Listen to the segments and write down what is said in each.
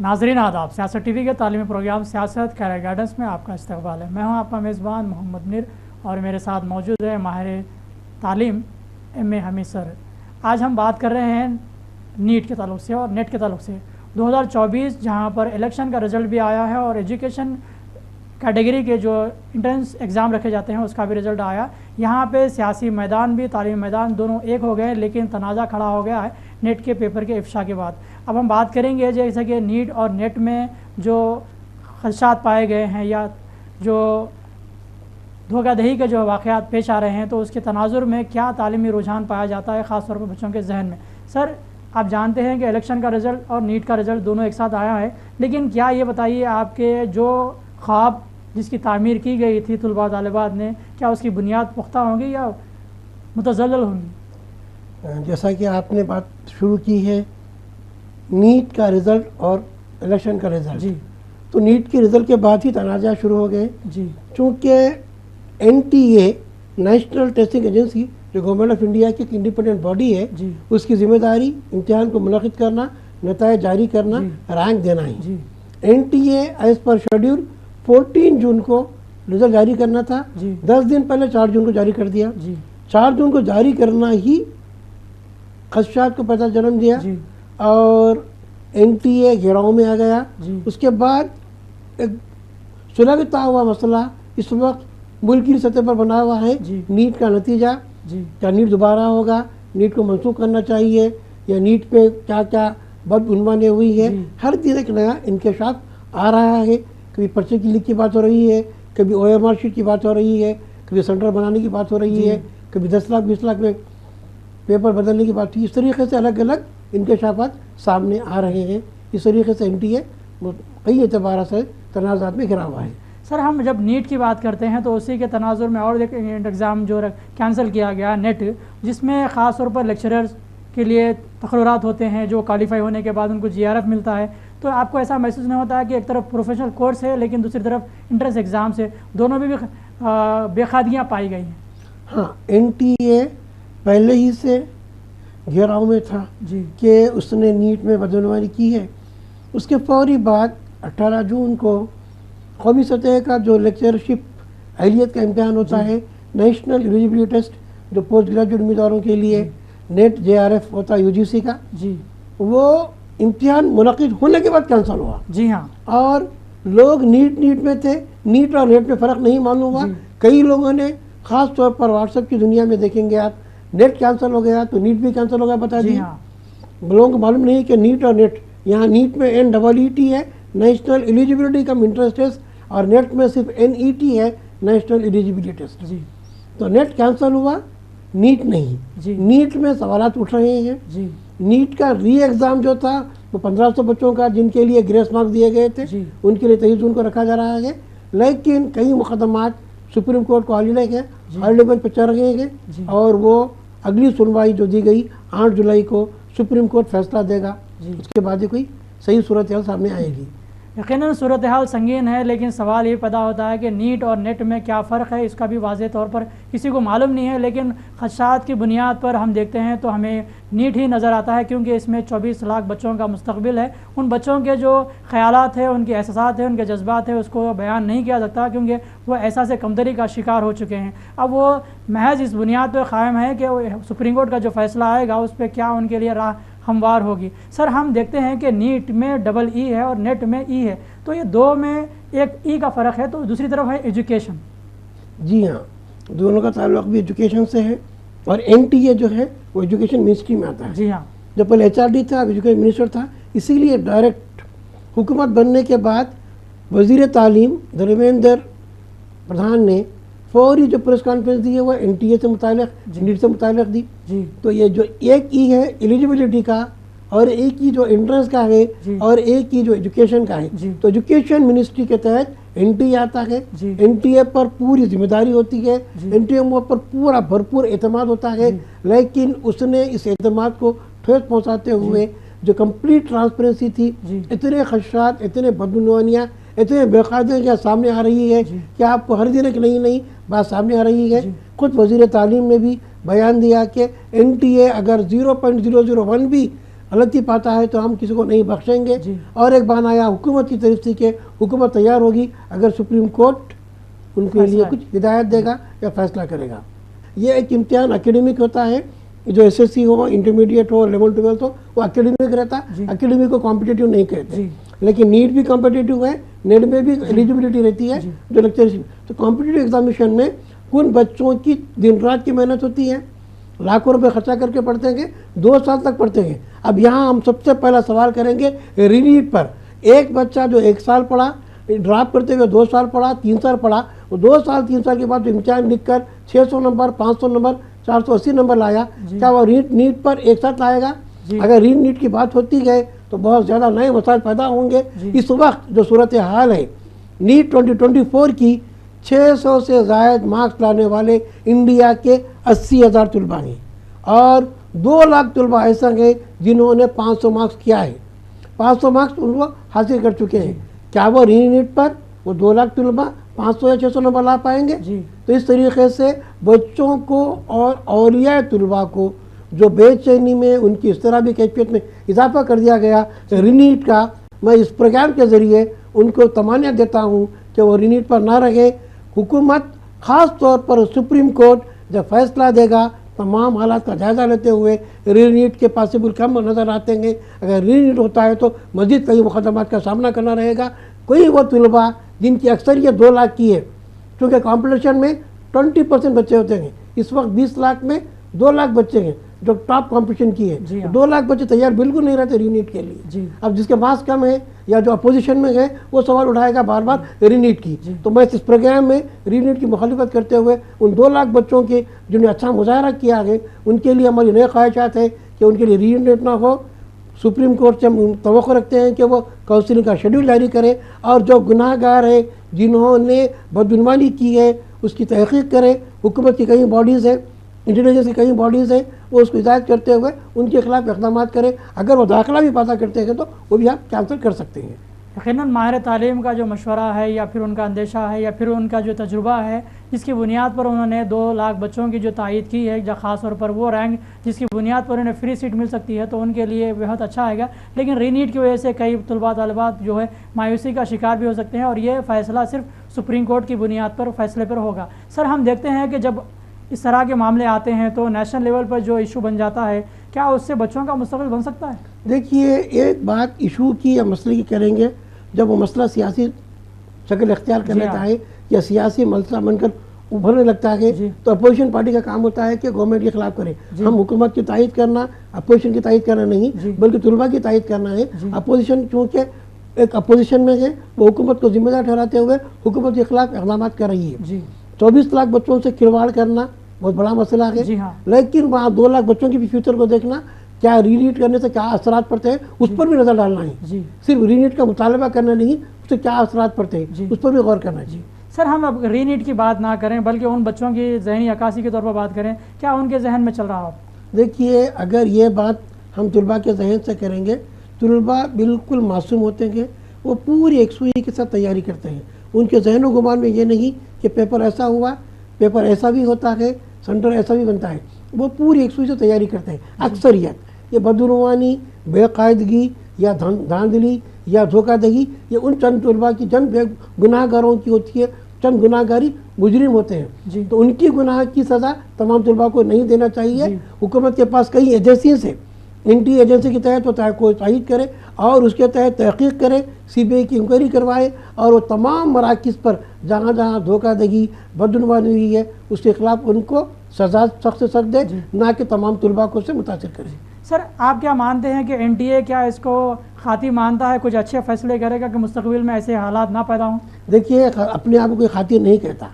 नाज़रीन आदाब, सियासत टीवी के तालीमी प्रोग्राम सियासत कैरियर गाइडेंस में आपका इस्तकबाल है। मैं हूं आपका मेज़बान मोहम्मद मीर और मेरे साथ मौजूद है माहिर तालीम एम ए हमीद सर। आज हम बात कर रहे हैं नीट के ताल्लुक़ से और नेट के ताल्लुक़ से। 2024 जहां पर इलेक्शन का रिज़ल्ट भी आया है और एजुकेशन कैटेगरी के जो इंट्रेंस एग्ज़ाम रखे जाते हैं उसका भी रिज़ल्ट आया। यहाँ पे सियासी मैदान भी तालीमी मैदान दोनों एक हो गए, लेकिन तनाज़ा खड़ा हो गया है नेट के पेपर के इफ्शा के बाद। अब हम बात करेंगे जैसे कि नीट और नेट में जो खदशात पाए गए हैं या जो धोखाधड़ी के जो वाक़यात पेश आ रहे हैं, तो उसके तनाजुर में क्या तालीमी रुझान पाया जाता है ख़ास तौर पर बच्चों के जहन में। सर, आप जानते हैं कि इलेक्शन का रिज़ल्ट और नीट का रिज़ल्ट दोनों एक साथ आया है, लेकिन क्या ये बताइए आपके जो ख्वाब जिसकी तामीर की गई थी तलबा तालिबात ने, क्या उसकी बुनियाद पुख्ता होंगी या मुतज़ल्ज़ल होंगी? जैसा कि आपने बात शुरू की है नीट का रिज़ल्ट और इलेक्शन का रिज़ल्ट जी, तो नीट के रिज़ल्ट के बाद ही तनाज़ा शुरू हो गए जी। चूँकि NTA नेशनल टेस्टिंग एजेंसी जो गवर्नमेंट ऑफ इंडिया की इंडिपेंडेंट बॉडी है जी, उसकी जिम्मेदारी इम्तिहान को मुनक़िद करना, नताइज जारी करना, रैंक देना है। NTA एज पर शेड्यूल 14 जून को रिज़ल्ट जारी करना था, 10 दिन पहले 4 जून को जारी कर दिया। 4 जून को जारी करना ही खदशात को पता जन्म दिया और NTA घेराव में आ गया। उसके बाद एक सुलझता हुआ मसला इस वक्त मुल्क की सतह पर बना हुआ है नीट का नतीजा। क्या नीट दोबारा होगा, नीट को मनसूख करना चाहिए या नीट पे क्या क्या बदगुमानी हुई है, हर दिन एक नया इंकशाफ आ रहा है। कभी पर्चे की लीक की बात हो रही है, कभी OMR शीट की बात हो रही है, कभी सेंटर बनाने की बात हो रही है, कभी 10 लाख 20 लाख में पेपर बदलने की बात हुई। इस तरीके से अलग अलग इंकशाफात सामने आ रहे हैं। इस तरीके से NTA कई एतबार से तनाज़ात में घिरा हुआ है। सर, हम जब नीट की बात करते हैं तो उसी के तनाजुर में और एक एग्ज़ाम जो कैंसिल किया गया नेट, जिसमें ख़ास तौर पर लेक्चरर्स के लिए तकर्रुरात होते हैं जो क्वालिफाई होने के बाद उनको GRF मिलता है। तो आपको ऐसा महसूस नहीं होता है कि एक तरफ प्रोफेशनल कोर्स है लेकिन दूसरी तरफ इंट्रेंस एग्ज़ाम से दोनों में भी बेखादियाँ पाई गई हैं? हाँ, NTA पहले ही से घेराव में था कि उसने नीट में बदगुमानी की है। उसके फौरी बाद 18 जून को कौमी सतह का जो लेक्चरशिप अहलियत का इम्तिहान होता है, नेशनल एलिजिबिलिटी टेस्ट जो पोस्ट ग्रेजुएट उम्मीदवारों के लिए नेट JRF होता है UGC का जी, वो इम्तिहान मुनक़िद होने के बाद कैंसिल हुआ। जी हाँ, और लोग नीट में थे, नीट और नेट में फ़र्क नहीं मालूम हुआ। कई लोगों ने ख़ास तौर पर व्हाट्सएप की दुनिया में देखेंगे आप, नेट कैंसिल हो गया तो नीट भी कैंसिल हो गया, बता दी। लोगों को मालूम नहीं कि नीट और नेट, यहाँ नीट में NEET है, national eligibility cum entrance test, और नेट में सिर्फ NET है, नेशनल एलिजिबिलिटी टेस्ट जी। तो नेट कैंसिल हुआ, नीट नहीं जी। नीट में सवालात उठ रहे हैं जी। नीट का री एग्ज़ाम जो था वो 1500 बच्चों का जिनके लिए ग्रेस मार्क्स दिए गए थे उनके लिए 23 जून को रखा जा रहा है, लेकिन कई मुकदमात सुप्रीम कोर्ट को हॉलीडे के हॉलीडे बेंच पर चल रहे हैं और वो अगली सुनवाई जो दी गई 8 जुलाई को सुप्रीम कोर्ट फैसला देगा, उसके बाद ही कोई सही सूरत हाल सामने आएगी। यकीनन सूरत हाल संगीन है, लेकिन सवाल ये पैदा होता है कि नीट और नेट में क्या फ़र्क है, इसका भी वाज़ेह तौर पर किसी को मालूम नहीं है। लेकिन खदशात की बुनियाद पर हम देखते हैं तो हमें नीट ही नज़र आता है, क्योंकि इसमें 24 लाख बच्चों का मुस्तकबिल है। उन बच्चों के जो ख़यालात हैं, उनके एहसासात हैं, उनके जज्बात हैं, उसको बयान नहीं किया सकता क्योंकि वो एहसास कमतरी का शिकार हो चुके हैं। अब वो महज इस बुनियाद पर क़ायम है कि सुप्रीम कोर्ट का जो फ़ैसला आएगा उस पर क्या उनके लिए राह हमवार होगी। सर, हम देखते हैं कि नीट में EE है और नेट में E है, तो ये दो में एक E का फ़र्क है, तो दूसरी तरफ है एजुकेशन। जी हाँ, दोनों का ताल्लुक़ भी एजुकेशन से है और NTA जो है वो एजुकेशन मिनिस्ट्री में आता है। जी हाँ, जब पहले HRD था, एजुकेशन मिनिस्टर था, इसीलिए डायरेक्ट हुकूमत बनने के बाद वज़ीर तालीम धर्मेंद्र प्रधान ने फौरी जो प्रेस कॉन्फ्रेंस दी है वो NTA से मुताल्लिक़, नीट से मुताल्लिक़ दी जी। तो ये जो एक E है एलिजिबिलिटी का और एक ही जो एंट्रेंस का है और एक ही जो एजुकेशन का है, तो एजुकेशन मिनिस्ट्री के तहत NTA आता है। NTA पर पूरी जिम्मेदारी होती है, NTA पर पूरा भरपूर एतमाद होता है, लेकिन उसने इस एतमाद को ठेस पहुँचाते हुए जो कंप्लीट ट्रांसपेरेंसी थी, इतने खदशात, इतने बदगुमानियाँ, इतने बेकायदगियाँ सामने आ रही है कि आपको हर दिन एक नई नई बात सामने आ रही है। खुद वज़ीर तालीम ने भी बयान दिया कि NTA अगर 0.001 भी गलती पाता है तो हम किसी को नहीं बख्शेंगे। और एक बहाना आया हुकूमत की तरफ से कि हुकूमत तैयार होगी अगर सुप्रीम कोर्ट उनके लिए कुछ हिदायत देगा या फैसला करेगा। ये एक इम्तिहान एकेडमिक होता है, जो एसएससी हो, इंटरमीडिएट हो, लेवल 12 हो, वो एकेडमिक रहता है। एकेडमिक को कॉम्पिटिटिव नहीं कहते, लेकिन नीट भी कॉम्पिटिटिव है, नेट में भी एलिजिबिलिटी रहती है जो लेक्चरशिप। तो कॉम्पिटिटिव एग्जामिनेशन में उन बच्चों की दिन रात की मेहनत होती है, लाखों रुपए खर्चा करके पढ़ते हैं, 2 साल तक पढ़ते हैं। अब यहाँ हम सबसे पहला सवाल करेंगे रीनीट पर। एक बच्चा जो 1 साल पढ़ा, ड्रॉप करते हुए 2 साल पढ़ा, 3 साल पढ़ा, वो 2 साल 3 साल के बाद इम्तिहान लिख कर 600 नंबर, 500 नंबर, 480 नंबर लाया, क्या वो नीट पर एक साथ लाएगा? अगर नीट की बात होती है तो बहुत ज़्यादा नए मसाइल पैदा होंगे। इस वक्त जो सूरत हाल है, नीट 2024 की 600 से ज़ायद मार्क्स लाने वाले इंडिया के 80,000 तलबा हैं और 2 लाख तलबा ऐसा हैं जिन्होंने 500 मार्क्स किया है, 500 मार्क्स उनको हासिल कर चुके हैं। क्या वो नीट पर वो 2 लाख तलबा 500 या 600 नंबर ला पाएंगे? तो इस तरीके से बच्चों को और औलिया तलबा को जो बेचैनी में, उनकी इस तरह भी कैफियत में इजाफा कर दिया गया रीनीट का, मैं इस प्रोग्राम के ज़रिए उनको तमन्ना देता हूँ कि वो रीनीट पर ना रहे। हुकूमत ख़ास तौर पर सुप्रीम कोर्ट जब फैसला देगा तमाम हालात का जायज़ा लेते हुए रीनीट के पॉसिबल कम नज़र आते हैं। अगर रीनीट होता है तो मज़ीद कई मुकदमात का सामना करना रहेगा। कोई वो तलबा जिनकी अक्सरियत 2 लाख की है, क्योंकि कॉम्पिटिशन में 20% बच्चे होते हैं, इस वक्त 20 लाख में 2 लाख बच्चे हैं जो टॉप कंपटीशन की है। 2 लाख बच्चे तैयार बिल्कुल नहीं रहते रीनीट के लिए। अब जिसके मार्क्स कम है या जो अपोजिशन में है वो सवाल उठाएगा बार बार रीनीट की। तो मैं इस प्रोग्राम में रीनीट की मुखालिफत करते हुए उन 2 लाख बच्चों के जिन्हें अच्छा मुजाहरा किया है उनके लिए हमारी नई ख्वाहिशात है कि उनके लिए रीनीट ना हो। सुप्रीम कोर्ट से हम तवक्को रखते हैं कि वो काउंसिलिंग का शेड्यूल जारी करे और जो गुनाहगार है जिन्होंने बदगुमानी की है उसकी तहकीक करे। हुकूमत की कई बॉडीज़ है, इंटेलिजेंस की कई बॉडीज़ है, वो उसको हिदायत करते हुए उनके खिलाफ इक़दाम करें। अगर वो दाखिला भी पैदा करते हैं तो वो भी आप कैंसिल कर सकते हैं। यकीनन माहिर तालीम का जो मशवरा है या फिर उनका अंदेशा है या फिर उनका जो तजुर्बा है जिसकी बुनियाद पर उन्होंने 2 लाख बच्चों की जो तायद की है, जो ख़ास तौर पर वो रैंक जिसकी बुनियाद पर उन्हें फ्री सीट मिल सकती है, तो उनके लिए बहुत अच्छा आएगा। लेकिन रीनीट की वजह से कई तलबा तलबात जो है मायूसी का शिकार भी हो सकते हैं और ये फ़ैसला सिर्फ सुप्रीम कोर्ट की बुनियाद पर फैसले पर होगा। सर, हम देखते हैं कि जब इस तरह के मामले आते हैं तो नेशनल लेवल पर जो इशू बन जाता है, क्या उससे बच्चों का मुस्तकबिल बन सकता है? देखिए, एक बात इशू की या मसले की करेंगे, जब वो मसला सियासी शक्ल अख्तियार कर लेता है या सियासी मसला बनकर उभरने लगता है तो अपोजिशन पार्टी का काम होता है कि गवर्नमेंट के खिलाफ करे। हम हुकूमत की तायद करना, अपोजिशन की तायद करना नहीं, बल्कि तलबा की तायद करना है। अपोजिशन चूँकि एक अपोजिशन में है, वो हुकूमत को जिम्मेदार ठहराते हुए हुकूमत के खिलाफ इक़दाम कर रही है। 24 लाख बच्चों से खिलवाड़ करना बहुत बड़ा मसला है। लेकिन वहाँ 2 लाख बच्चों की भी फ्यूचर को देखना, क्या रीनीट करने से क्या असरात पड़ते हैं उस पर भी नज़र डालना है। सिर्फ रीनीट का मुतालबा करना नहीं, उससे क्या असरात पड़ते हैं उस पर भी गौर करना है। सर, हम अब रीनीट की बात ना करें बल्कि उन बच्चों की ज़हनी अक्कासी के तौर पर बात करें, क्या उनके जहन में चल रहा हो? देखिए, अगर ये बात हम तलबा के जहन से करेंगे, तलबा बिल्कुल मासूम होते हैं, वो पूरी एकसूई के साथ तैयारी करते हैं। उनके जहन व गुमान में ये नहीं कि पेपर ऐसा हुआ, पेपर ऐसा भी होता है, सेंटर ऐसा भी बनता है। वो पूरी एकसूई से तैयारी करते हैं। अक्सरियत ये बदगुमानी, बेकायदगी या धांधली या धोखाधड़ी ये उन चंद तलबा की, चंद गुनाहगारों की होती है, चंद गुनाहगारी मुजरिम होते हैं। तो उनकी गुनाह की सज़ा तमाम तलबा को नहीं देना चाहिए। हुकूमत के पास कई एजेंसीज हैं, एंटी एजेंसी के तहत वो को तायद करे और उसके तहत तहकीक करे, CBI की इंक्वायरी करवाए और वो तमाम मराकिज़ पर जहाँ जहाँ धोखाधड़ी बदगुमानी हुई है उसके खिलाफ उनको सज़ा सख्त से सख्त दे, ना कि तमाम तलबा को से मुतासिर करे। सर, आप क्या मानते हैं कि NTA क्या इसको खाती मानता है, कुछ अच्छे फैसले करेगा कि मुस्तकबिल में ऐसे हालात ना पैदा हों? देखिए, अपने आप को कोई खाती नहीं कहता,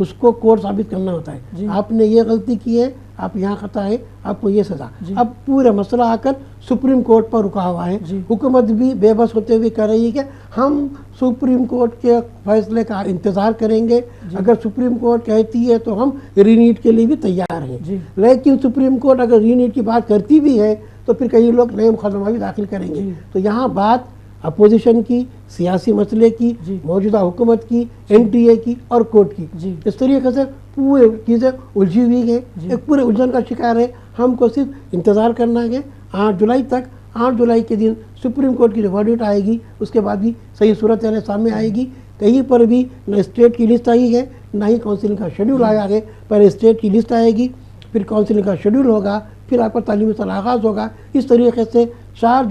उसको कोर्ट साबित करना होता है। आपने ये गलती की है, आप यहाँ खता है, आपको ये सज़ा। अब पूरा मसला आकर सुप्रीम कोर्ट पर रुका हुआ है। हुकूमत भी बेबस होते हुए कह रही है कि हम सुप्रीम कोर्ट के फैसले का इंतज़ार करेंगे, अगर सुप्रीम कोर्ट कहती है तो हम रीनीट के लिए भी तैयार हैं। लेकिन सुप्रीम कोर्ट अगर रीनीट की बात करती भी है तो फिर कई लोग नए मुकदमा भी दाखिल करेंगे। तो यहाँ बात अपोजिशन की, सियासी मसले की, मौजूदा हुकूमत की, NTA की और कोर्ट की, इस तरीके से पूरी चीज़ें उलझी हुई है, एक पूरे उलझन का शिकार है। हमको सिर्फ इंतज़ार करना है 8 जुलाई तक 8 जुलाई के दिन सुप्रीम कोर्ट की जो वर्डिक्ट आएगी उसके बाद भी सही सूरत है सामने आएगी। कहीं पर भी न स्टेट की लिस्ट आई है ना ही काउंसिलिंग का शेड्यूल आया है। पहले स्टेट की लिस्ट आएगी, फिर काउंसिलिंग का शेड्यूल होगा, फिर आपका तालीमी साल आगाज़ होगा। इस तरीके से 4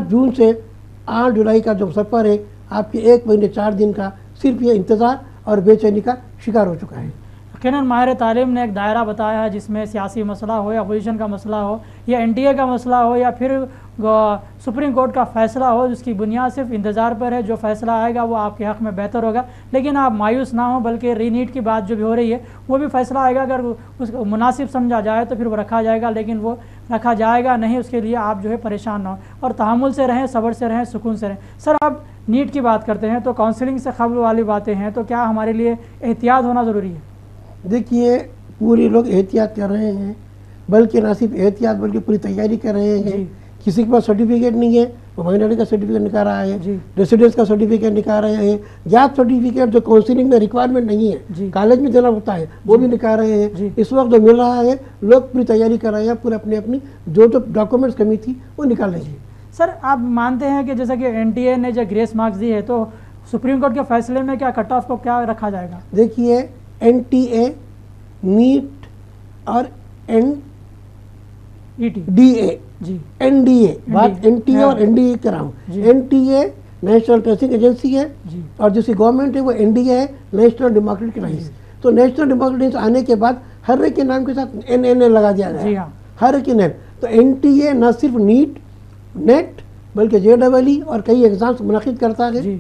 जून से 8 जुलाई का जो सफ़र है आपके 1 महीने 4 दिन का सिर्फ ये इंतज़ार और बेचैनी का शिकार हो चुका है। यकीनन माहिर तालीम ने एक दायरा बताया है जिसमें सियासी मसला हो या अपोजिशन का मसला हो या NTA का मसला हो या फिर सुप्रीम कोर्ट का फ़ैसला हो, जिसकी बुनियाद सिर्फ इंतज़ार पर है। जो फ़ैसला आएगा वो आपके हक़ में बेहतर होगा, लेकिन आप मायूस ना हो, बल्कि रीनीट की बात जो भी हो रही है वो भी फ़ैसला आएगा। अगर उसको मुनासिब समझा जाए तो फिर वो रखा जाएगा, लेकिन वो रखा जाएगा नहीं, उसके लिए आप जो है परेशान ना हो और तहम्मुल से रहें, सब्र से रहें, सुकून से रहें। सर, आप नीट की बात करते हैं तो काउंसलिंग से क़ब्ल वाली बातें हैं, तो क्या हमारे लिए एहतियात होना ज़रूरी है? देखिए, पूरे लोग एहतियात कर रहे हैं, बल्कि ना सिर्फ एहतियात बल्कि पूरी तैयारी कर रहे हैं। किसी के पास सर्टिफिकेट नहीं है वो माइनॉरिटी का सर्टिफिकेट निकाल रहा है, रेसिडेंस का सर्टिफिकेट निकाल रहे हैं, गैप सर्टिफिकेट जो काउंसिलिंग में रिक्वायरमेंट नहीं है, कॉलेज में देना होता है, वो भी निकाल रहे हैं। इस वक्त जो मिल रहा है लोग पूरी तैयारी कर रहे हैं, पूरे अपनी जो डॉक्यूमेंट्स कमी थी वो निकाल रहे हैं। सर, आप मानते हैं कि जैसे कि NTA ने जो ग्रेस मार्क्स दी है तो सुप्रीम कोर्ट के फैसले में क्या कट ऑफ को क्या रखा जाएगा? देखिए, NTA, नीट और NDA NDA बात NTA और NDA कर रहा हूँ। NTA नेशनल टेस्टिंग एजेंसी है और जिसकी गवर्नमेंट है वो NDA है, नेशनल डेमोक्रेटिक अलायंस। तो नेशनल डेमोक्रेटिक आने के बाद हर एक के नाम के साथ NNA लगा दिया गया, हर एक के नाम। तो NTA न सिर्फ नीट, नेट, बल्कि JEE और कई एग्ज़ाम्स मुनक़िद करता है।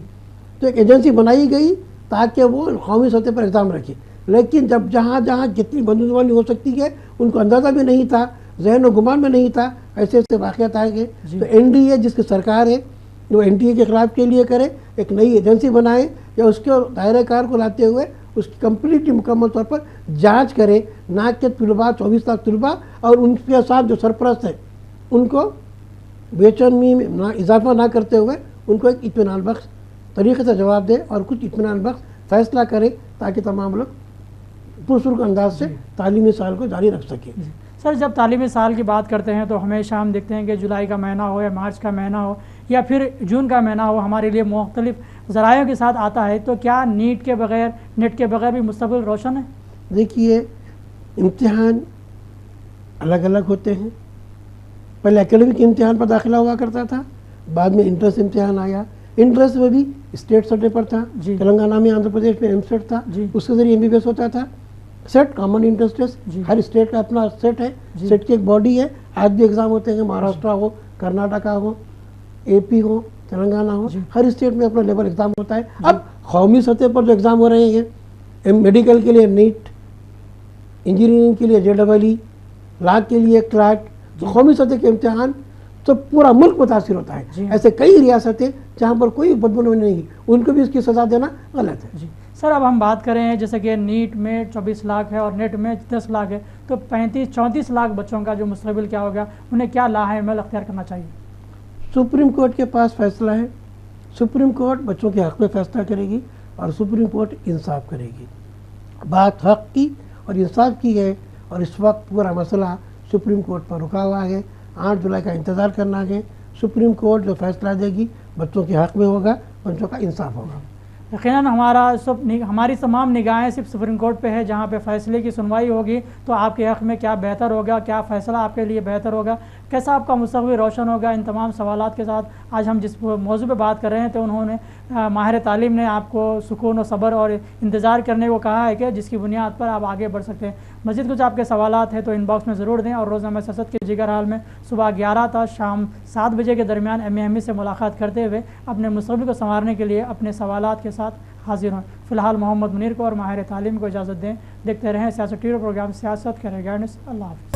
तो एक एजेंसी बनाई गई ताकि वो कौमी सतह पर एग्ज़ाम रखे, लेकिन जब जहाँ जहाँ जितनी बदजुबानी हो सकती है उनको अंदाज़ा भी नहीं था, ज़हन व गुमान में नहीं था, ऐसे ऐसे वाक़यात आ गए। तो NDA जिसकी सरकार है वो NTA के ख़िलाफ़ के लिए करे, एक नई एजेंसी बनाए या उसके दायरे कार को लाते हुए उसकी कम्प्लीटली मुकम्मल तौर पर जाँच करे, ना कि तलबा 24 लाख तलबा और उनके साथ जो सरपरस्त है उनको बेचैनी में ना इजाफा ना करते हुए उनको एक इत्मीनान बख्श तरीके से जवाब दे और कुछ इत्मीनान बख्श फैसला करे ताकि तमाम लोग पुरसुर अंदाज से तालीमी साल को जारी रख सके। सर, जब तालीमी साल की बात करते हैं तो हमेशा हम देखते हैं कि जुलाई का महीना हो या मार्च का महीना हो या फिर जून का महीना हो हमारे लिए मुख्तलिफ ज़रायों के साथ आता है। तो क्या नीट के बगैर, नेट के बगैर भी मुस्तक़बिल रोशन है? देखिए, इम्तिहान अलग अलग होते हैं। पहले एकेडमिक इम्तिहान पर दाखिला हुआ करता था, बाद में इंट्रेंस इम्तिहान आया। इंट्रेंस में भी स्टेट सतह पर था, तेलंगाना में, आंध्र प्रदेश में MSET था, उसके ज़रिए MBBS होता था। सेट कॉमन इंट्रेंस टेस्ट, हर स्टेट का अपना सेट है, सेट की एक बॉडी है। आज भी एग्ज़ाम होते हैं, महाराष्ट्र हो, कर्नाटका हो, AP हो, तेलंगाना हो, हर स्टेट में अपना लेवल एग्ज़ाम होता है। अब कौमी सतह पर जो एग्ज़ाम हो रहे हैं, मेडिकल के लिए नीट, इंजीनियरिंग के लिए JEE, लॉ के लिए क्लैट, कौमी सतह के इम्तिहान तो पूरा मुल्क मुतासिर होता है। ऐसे कई रियासतें जहाँ पर कोई बदबू नहीं, उनको भी इसकी सज़ा देना गलत है। सर, अब हम बात करें जैसे कि नीट में 24 लाख है और नेट में 10 लाख है, तो 34 लाख बच्चों का जो मुस्तक़बिल क्या होगा, उन्हें क्या लाहेमल अख्तियार करना चाहिए? सुप्रीम कोर्ट के पास फैसला है, सुप्रीम कोर्ट बच्चों के हक़ में फैसला करेगी और सुप्रीम कोर्ट इंसाफ करेगी। बात हक़ की और इंसाफ की है और इस वक्त पूरा मसला सुप्रीम कोर्ट पर रुका हुआ है। 8 जुलाई का इंतज़ार करना है। सुप्रीम कोर्ट जो फैसला देगी बच्चों के हक़ में होगा, बच्चों का इंसाफ होगा। यकीनन हमारी तमाम निगाहें सिर्फ सुप्रीम कोर्ट पे है, जहाँ पे फ़ैसले की सुनवाई होगी तो आपके हक़ में क्या बेहतर होगा, क्या फ़ैसला आपके लिए बेहतर होगा, कैसा आपका मुस्तक़बिल रोशन होगा। इन तमाम सवालात के साथ आज हम जिस मौजू पे बात कर रहे हैं तो उन्होंने माहिर तालीम ने आपको सुकून और सब्र और इंतज़ार करने को कहा है कि जिसकी बुनियाद पर आप आगे बढ़ सकते हैं। मज़ीद कुछ आपके सवालात हैं तो इनबॉक्स में ज़रूर दें और रोज़नामा सियासत के जिगर हाल में सुबह 11 था शाम 7 बजे के दरमियान MAME से मुलाकात करते हुए अपने मुस्तक़बिल को संवारने के लिए अपने सवालात के साथ हाजिर हों। फ़िलहाल मोहम्मद मुनीर को और माहिर तालीम को इजाज़त दें। देखते रहें सियासत TV प्रोग्राम सियासत करें गाइडेंस। अल्लाह हाफ़िज़।